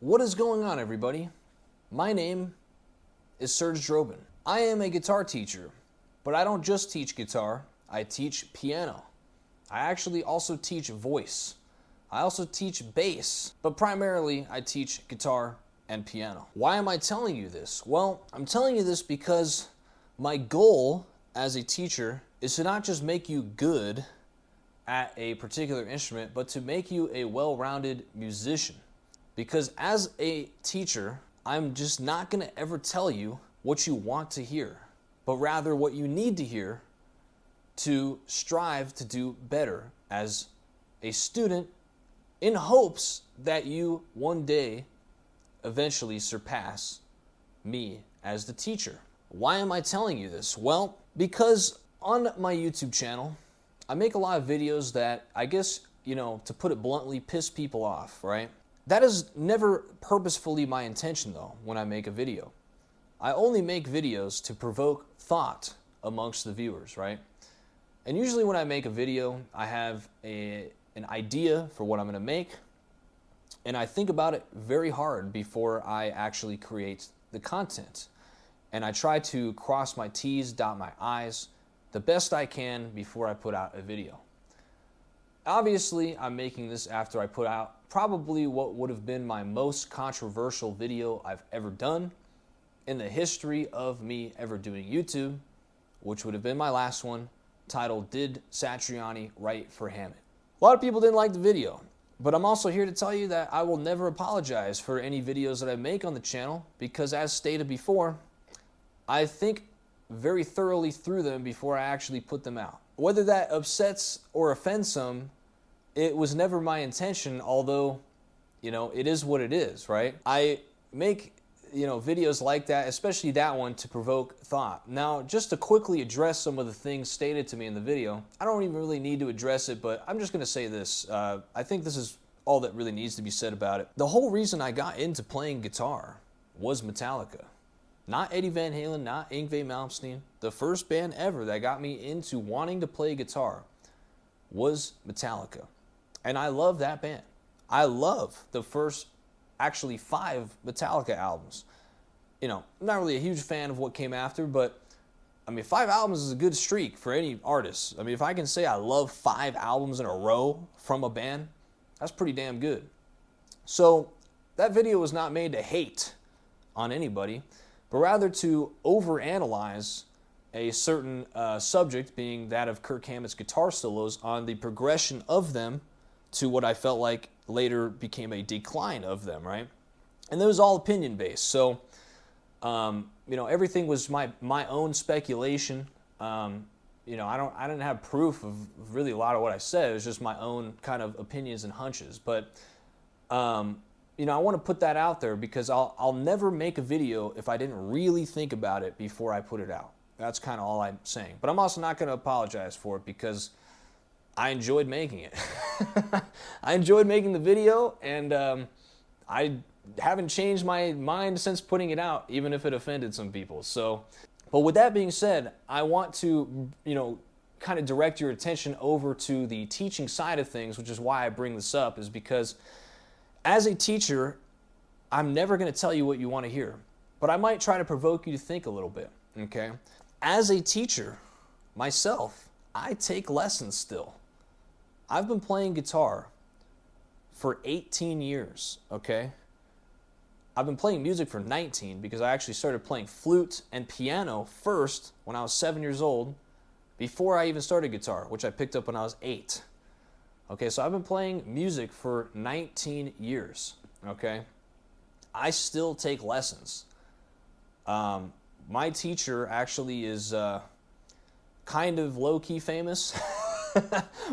What is going on, everybody? My name is Serge Drobin. I am a guitar teacher, but I don't just teach guitar, I teach piano. I actually also teach voice. I also teach bass, but primarily I teach guitar and piano. Why am I telling you this? Well, I'm telling you this because my goal as a teacher is to not just make you good at a particular instrument, but to make you a well-rounded musician. Because as a teacher, I'm just not going to ever tell you what you want to hear, but rather what you need to hear to strive to do better as a student, in hopes that you one day eventually surpass me as the teacher. Why am I telling you this? Well, because on my YouTube channel, I make a lot of videos that, I guess, to put it bluntly, piss people off, right? That is never purposefully my intention, though, when I make a video. I only make videos to provoke thought amongst the viewers, right? And usually when I make a video, I have an idea for what I'm going to make, and I think about it very hard before I actually create the content. And I try to cross my T's, dot my I's, the best I can before I put out a video. Obviously, I'm making this after I put out probably what would have been my most controversial video I've ever done in the history of me ever doing YouTube, which would have been my last one, titled, "Did Satriani Write for Hammett?" A lot of people didn't like the video, but I'm also here to tell you that I will never apologize for any videos that I make on the channel, because as stated before, I think very thoroughly through them before I actually put them out. Whether that upsets or offends some, it was never my intention, although, it is what it is, right? I make, videos like that, especially that one, to provoke thought. Now, just to quickly address some of the things stated to me in the video, I don't even really need to address it, but I'm just going to say this. I think this is all that really needs to be said about it. The whole reason I got into playing guitar was Metallica. Not Eddie Van Halen, not Yngwie Malmsteen. The first band ever that got me into wanting to play guitar was Metallica. And I love that band. I love the first, actually 5 Metallica albums. I'm not really a huge fan of what came after, but 5 albums is a good streak for any artist. If I can say I love 5 albums in a row from a band, that's pretty damn good. So that video was not made to hate on anybody, but rather to overanalyze a certain subject, being that of Kirk Hammett's guitar solos, on the progression of them to what I felt like later became a decline of them, right? And it was all opinion-based. So, everything was my own speculation. I didn't have proof of really a lot of what I said. It was just my own kind of opinions and hunches. But, I want to put that out there because I'll never make a video if I didn't really think about it before I put it out. That's kind of all I'm saying. But I'm also not going to apologize for it because I enjoyed making it. I enjoyed making the video, and I haven't changed my mind since putting it out, even if it offended some people. So, but with that being said, I want to, kind of direct your attention over to the teaching side of things, which is why I bring this up, is because as a teacher, I'm never going to tell you what you want to hear, but I might try to provoke you to think a little bit, okay? As a teacher, myself, I take lessons still. I've been playing guitar for 18 years, okay? I've been playing music for 19 because I actually started playing flute and piano first when I was 7 years old, before I even started guitar, which I picked up when I was 8. Okay, so I've been playing music for 19 years, okay? I still take lessons. My teacher actually is kind of low-key famous,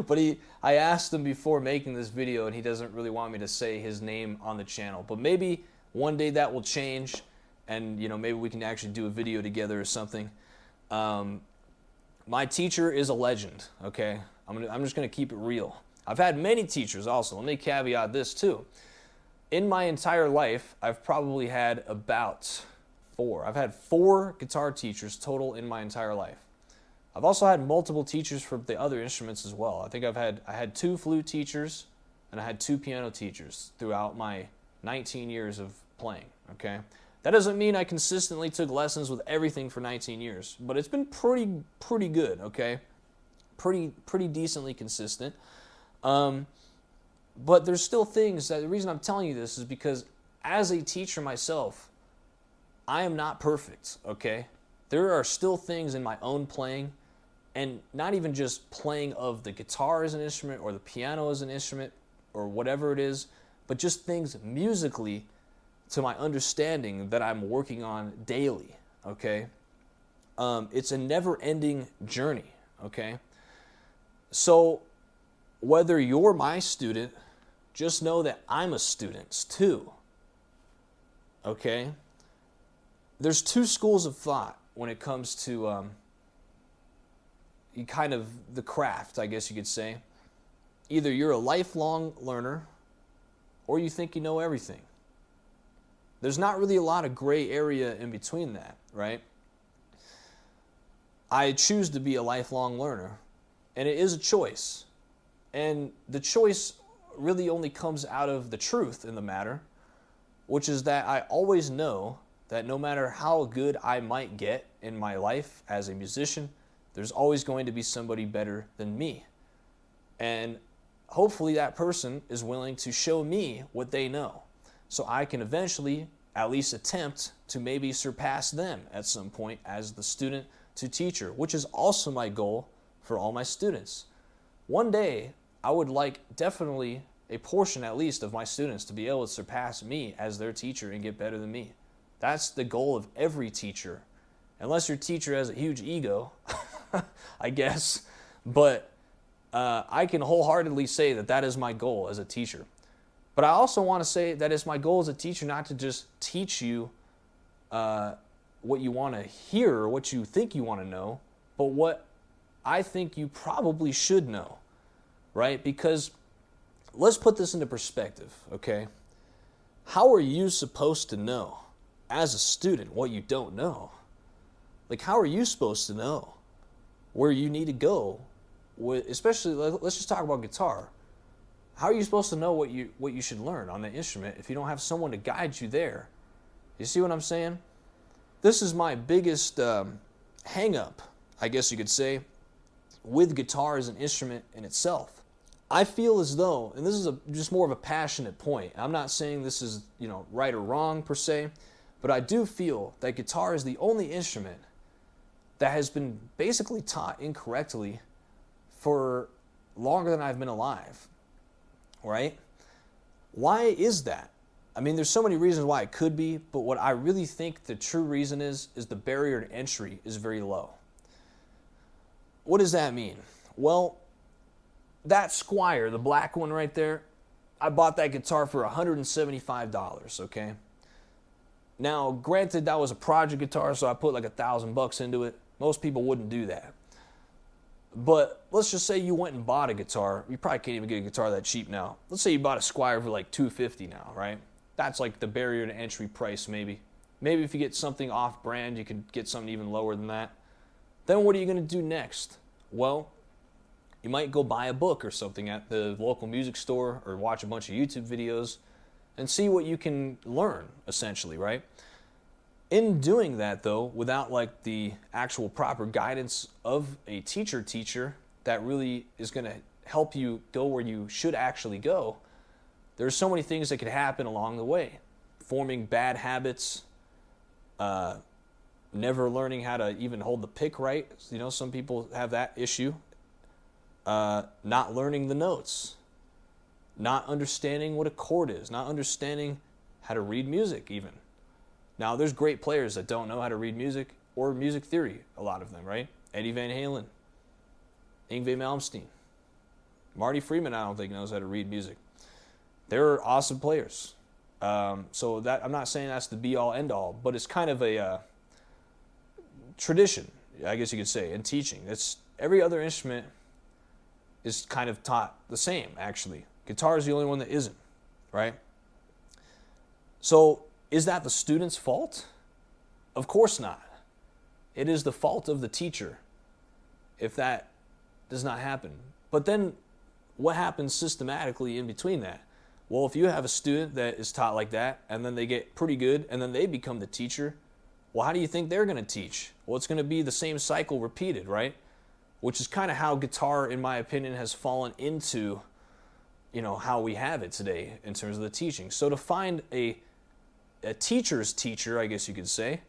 but I asked him before making this video, and he doesn't really want me to say his name on the channel. But maybe one day that will change, and maybe we can actually do a video together or something. My teacher is a legend, okay? I'm just gonna keep it real. I've had many teachers also. Let me caveat this too. In my entire life, I've probably had about 4. I've had 4 guitar teachers total in my entire life. I've also had multiple teachers for the other instruments as well. I think I had 2 flute teachers and I had 2 piano teachers throughout my 19 years of playing, okay? That doesn't mean I consistently took lessons with everything for 19 years, but it's been pretty good, okay? Pretty decently consistent. But there's still things that the reason I'm telling you this is because as a teacher myself, I am not perfect, okay? There are still things in my own playing, and not even just playing of the guitar as an instrument or the piano as an instrument or whatever it is, but just things musically to my understanding that I'm working on daily, okay? It's a never-ending journey, okay? So whether you're my student, just know that I'm a student too, okay? There's two schools of thought when it comes to kind of the craft, I guess you could say. Either you're a lifelong learner or you think you know everything. There's not really a lot of gray area in between that, right? I choose to be a lifelong learner, and it is a choice. And the choice really only comes out of the truth in the matter, which is that I always know that no matter how good I might get in my life as a musician, there's always going to be somebody better than me. And hopefully that person is willing to show me what they know, so I can eventually at least attempt to maybe surpass them at some point as the student to teacher, which is also my goal for all my students. One day, I would like definitely a portion at least of my students to be able to surpass me as their teacher and get better than me. That's the goal of every teacher, unless your teacher has a huge ego, I guess. But I can wholeheartedly say that that is my goal as a teacher. But I also want to say that it's my goal as a teacher not to just teach you what you want to hear or what you think you want to know, but what I think you probably should know, right? Because let's put this into perspective, okay? How are you supposed to know as a student what you don't know? Like, how are you supposed to know where you need to go? Especially, let's just talk about guitar. How are you supposed to know what you should learn on the instrument if you don't have someone to guide you there? You see what I'm saying? This is my biggest hang-up, I guess you could say, with guitar as an instrument in itself. I feel as though, and this is just more of a passionate point, I'm not saying this is right or wrong per se, but I do feel that guitar is the only instrument that has been basically taught incorrectly for longer than I've been alive, right? Why is that? I mean, there's so many reasons why it could be, but what I really think the true reason is the barrier to entry is very low. What does that mean? Well, that Squier, the black one right there, I bought that guitar for $175, okay? Now, granted, that was a project guitar, so I put like $1,000 into it. Most people wouldn't do that. But let's just say you went and bought a guitar. You probably can't even get a guitar that cheap now. Let's say you bought a Squier for like $250 now, right? That's like the barrier to entry price, maybe. Maybe if you get something off-brand, you could get something even lower than that. Then what are you going to do next? Well, you might go buy a book or something at the local music store or watch a bunch of YouTube videos and see what you can learn, essentially, right? In doing that, though, without like the actual proper guidance of a teacher that really is going to help you go where you should actually go, there's so many things that could happen along the way. Forming bad habits, never learning how to even hold the pick right. Some people have that issue. Not learning the notes. Not understanding what a chord is. Not understanding how to read music even. Now, there's great players that don't know how to read music or music theory, a lot of them, right? Eddie Van Halen, Yngwie Malmsteen. Marty Friedman, I don't think, knows how to read music. They're awesome players. So that I'm not saying that's the be-all, end-all, but it's kind of a tradition, I guess you could say, in teaching. Every other instrument is kind of taught the same, actually. Guitar is the only one that isn't, right? So, is that the student's fault? Of course not. It is the fault of the teacher if that does not happen. But then what happens systematically in between that? Well, if you have a student that is taught like that, and then they get pretty good, and then they become the teacher, well, how do you think they're going to teach? Well, it's going to be the same cycle repeated, right? Which is kind of how guitar, in my opinion, has fallen into, how we have it today in terms of the teaching. So to find a teacher's teacher, I guess you could say,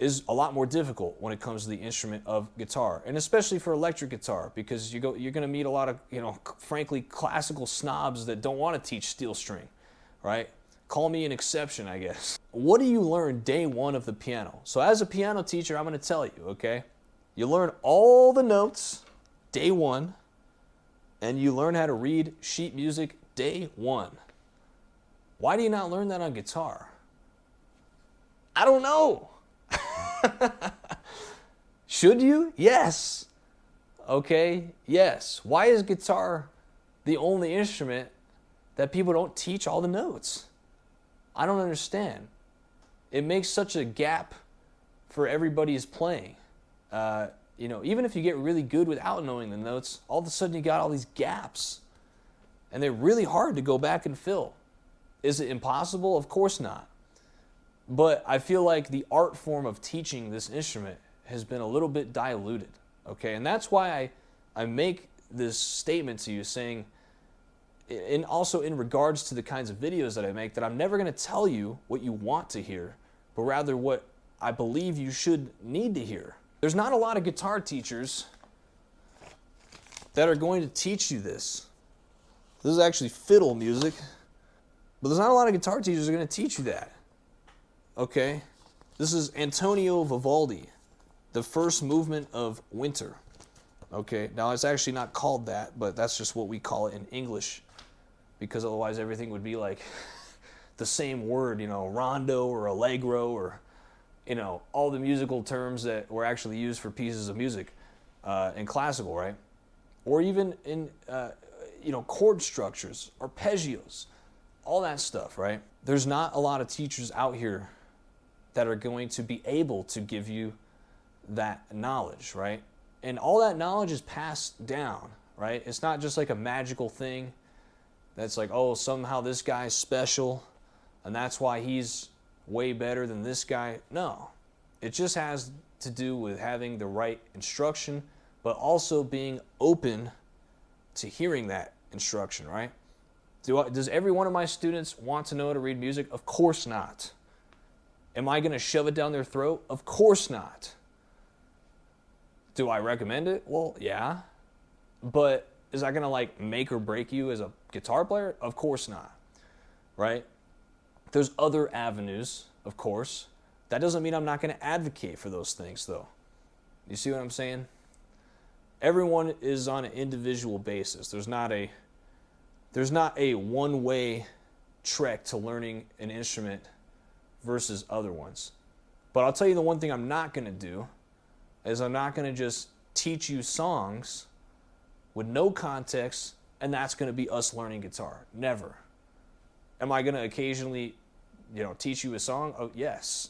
is a lot more difficult when it comes to the instrument of guitar, and especially for electric guitar, because you're going to meet a lot of, frankly, classical snobs that don't want to teach steel string, right? Call me an exception, I guess. What do you learn day one of the piano? So as a piano teacher, I'm going to tell you, okay? You learn all the notes day one, and you learn how to read sheet music day one. Why do you not learn that on guitar? I don't know. Should you? Yes. Okay, yes. Why is guitar the only instrument that people don't teach all the notes? I don't understand. It makes such a gap for everybody's playing. Even if you get really good without knowing the notes, all of a sudden you got all these gaps. And they're really hard to go back and fill. Is it impossible? Of course not. But I feel like the art form of teaching this instrument has been a little bit diluted, okay? And that's why I make this statement to you saying, and also in regards to the kinds of videos that I make, that I'm never going to tell you what you want to hear, but rather what I believe you should need to hear. There's not a lot of guitar teachers that are going to teach you this. This is actually fiddle music, but there's not a lot of guitar teachers that are going to teach you that. Okay, this is Antonio Vivaldi, the first movement of Winter. Okay, now it's actually not called that, but that's just what we call it in English, because otherwise everything would be like the same word, rondo or allegro, or all the musical terms that were actually used for pieces of music in classical, right? Or even in chord structures, arpeggios, all that stuff, right? There's not a lot of teachers out here that are going to be able to give you that knowledge, right? And all that knowledge is passed down, right? It's not just like a magical thing that's like, oh, somehow this guy's special and that's why he's way better than this guy. No, it just has to do with having the right instruction, but also being open to hearing that instruction, right? Does every one of my students want to know how to read music? Of course not. Am I going to shove it down their throat? Of course not. Do I recommend it? Well, yeah. But is that going to make or break you as a guitar player? Of course not. Right? There's other avenues, of course. That doesn't mean I'm not going to advocate for those things, though. You see what I'm saying? Everyone is on an individual basis. There's not a one-way trek to learning an instrument versus other ones. But I'll tell you the one thing I'm not going to do is I'm not going to just teach you songs with no context, and that's going to be us learning guitar. Never. Am I going to occasionally, teach you a song? Oh, yes.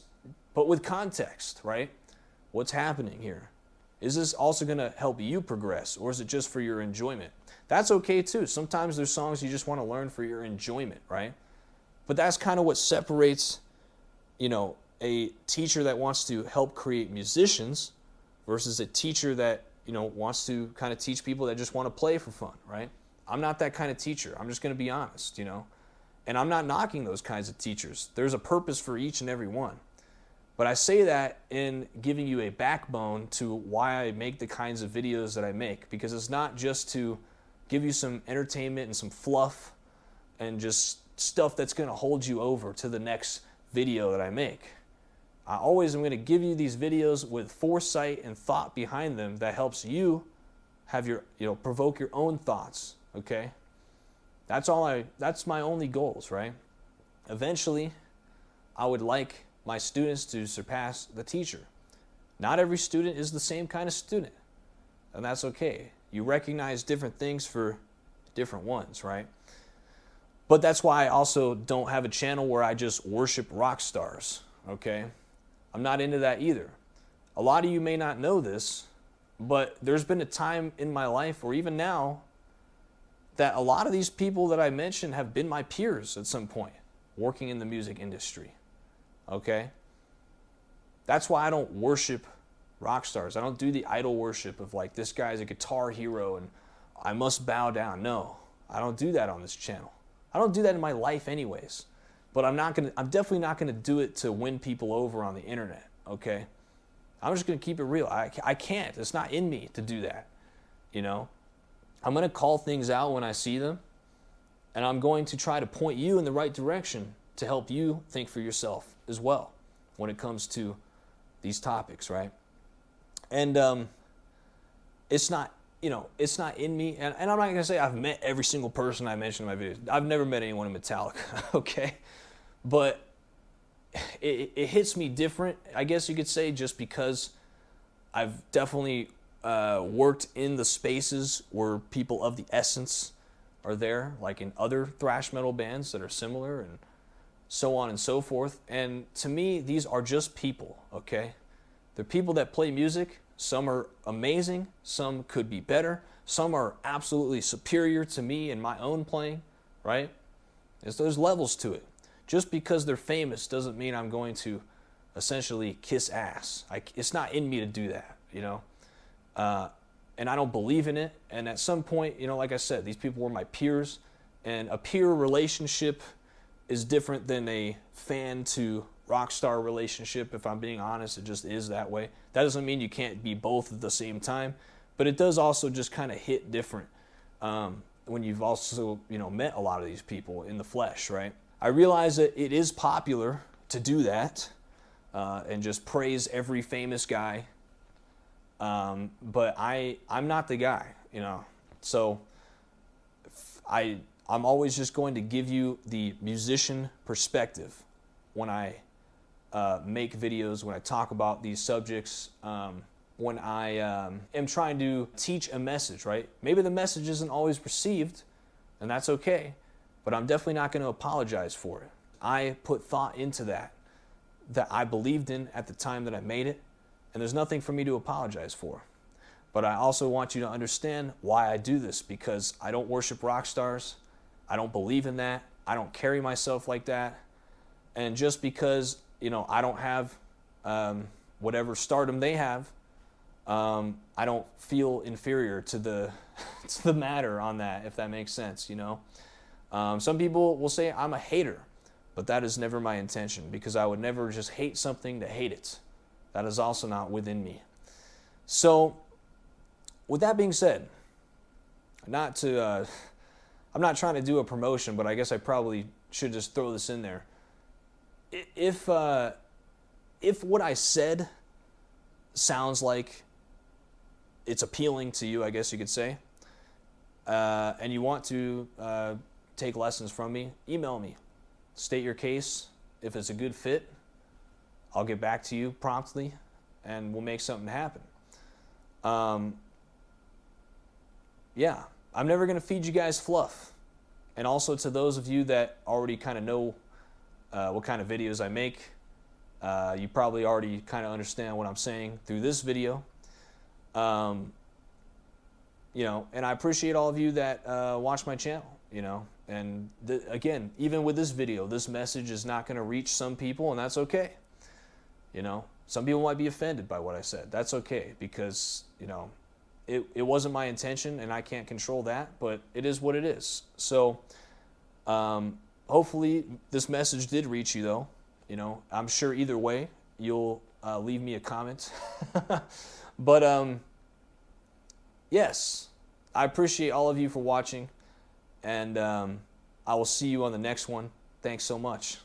But with context, right? What's happening here? Is this also going to help you progress, or is it just for your enjoyment? That's okay too. Sometimes there's songs you just want to learn for your enjoyment, right? But that's kind of what separates, a teacher that wants to help create musicians versus a teacher that, wants to kind of teach people that just want to play for fun, right? I'm not that kind of teacher. I'm just going to be honest, And I'm not knocking those kinds of teachers. There's a purpose for each and every one. But I say that in giving you a backbone to why I make the kinds of videos that I make, because it's not just to give you some entertainment and some fluff and just stuff that's going to hold you over to the next video that I make. I always am going to give you these videos with foresight and thought behind them that helps you have your, provoke your own thoughts, okay? That's my only goals, right? Eventually, I would like my students to surpass the teacher. Not every student is the same kind of student, and that's okay. You recognize different things for different ones, right? But that's why I also don't have a channel where I just worship rock stars, okay? I'm not into that either. A lot of you may not know this, but there's been a time in my life, or even now, that a lot of these people that I mentioned have been my peers at some point working in the music industry. Okay? That's why I don't worship rock stars. I don't do the idol worship of like, this guy's a guitar hero and I must bow down. No, I don't do that on this channel. I don't do that in my life anyways. But I'm definitely not gonna do it to win people over on the internet, okay? I'm just gonna keep it real. I can't. It's not in me to do that, you know? I'm gonna call things out when I see them, and I'm going to try to point you in the right direction to help you think for yourself as well when it comes to these topics, right? And it's not, it's not in me, and I'm not gonna say I've met every single person I mentioned in my videos. I've never met anyone in Metallica, okay? But it hits me different, I guess you could say, just because I've definitely worked in the spaces where people of the essence are there, like in other thrash metal bands that are similar and so on and so forth. And to me, these are just people, okay? They're people that play music. Some are amazing, some could be better, some are absolutely superior to me in my own playing, right? There's levels to it. Just because they're famous doesn't mean I'm going to essentially kiss ass. It's not in me to do that, and I don't believe in it. And at some point, like I said, these people were my peers, and a peer relationship is different than a fan to rock star relationship. If I'm being honest, it just is that way. That doesn't mean you can't be both at the same time, but it does also just kind of hit different when you've also met a lot of these people in the flesh, right? I realize that it is popular to do that and just praise every famous guy, but I'm not the guy, so I'm always just going to give you the musician perspective when I make videos, when I talk about these subjects, when I am trying to teach a message, right? Maybe the message isn't always received, and that's okay, but I'm definitely not going to apologize for it. I put thought into that I believed in at the time that I made it, and there's nothing for me to apologize for. But I also want you to understand why I do this, because I don't worship rock stars. I don't believe in that. I don't carry myself like that. And just because, I don't have whatever stardom they have, I don't feel inferior to the to the matter on that, if that makes sense, Some people will say I'm a hater, but that is never my intention, because I would never just hate something to hate it. That is also not within me. So, with that being said, I'm not trying to do a promotion, but I guess I probably should just throw this in there. If what I said sounds like it's appealing to you, I guess you could say, and you want to take lessons from me, email me. State your case. If it's a good fit, I'll get back to you promptly, and we'll make something happen. Yeah, I'm never going to feed you guys fluff. And also to those of you that already kind of know what kind of videos I make, you probably already kind of understand what I'm saying through this video. And I appreciate all of you that watch my channel, and again, even with this video, this message is not going to reach some people, and that's okay. Some people might be offended by what I said. That's okay, because, it wasn't my intention, and I can't control that, but it is what it is. So, hopefully this message did reach you, though. I'm sure either way, you'll leave me a comment. But, yes, I appreciate all of you for watching, and I will see you on the next one. Thanks so much.